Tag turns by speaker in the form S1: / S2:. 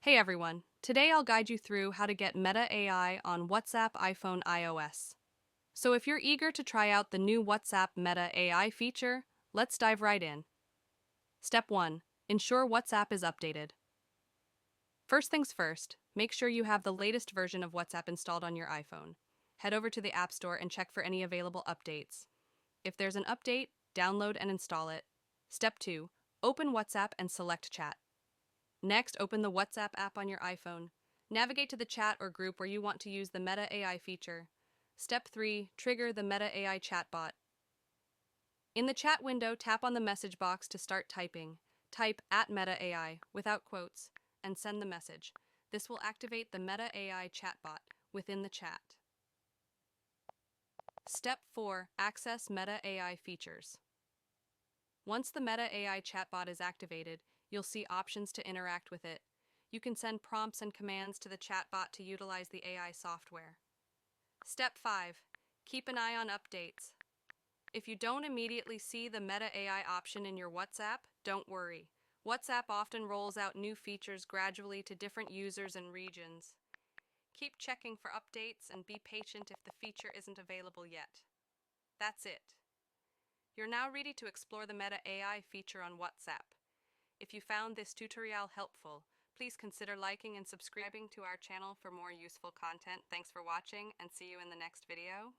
S1: Hey everyone, today I'll guide you through how to get Meta AI on WhatsApp iPhone iOS. So if you're eager to try out the new WhatsApp Meta AI feature, let's dive right in. Step 1. Ensure WhatsApp is updated. First things first, make sure you have the latest version of WhatsApp installed on your iPhone. Head over to the App Store and check for any available updates. If there's an update, download and install it. Step 2. Open WhatsApp and select Chat. Next, open the WhatsApp app on your iPhone. Navigate to the chat or group where you want to use the Meta AI feature. Step 3. Trigger the Meta AI chatbot. In the chat window, tap on the message box to start typing. Type @Meta AI without quotes and send the message. This will activate the Meta AI chatbot within the chat. Step 4. Access Meta AI features. Once the Meta AI chatbot is activated, you'll see options to interact with it. You can send prompts and commands to the chatbot to utilize the AI software. Step 5. Keep an eye on updates. If you don't immediately see the Meta AI option in your WhatsApp, don't worry. WhatsApp often rolls out new features gradually to different users and regions. Keep checking for updates and be patient if the feature isn't available yet. That's it. You're now ready to explore the Meta AI feature on WhatsApp. If you found this tutorial helpful, please consider liking and subscribing to our channel for more useful content. Thanks for watching and see you in the next video.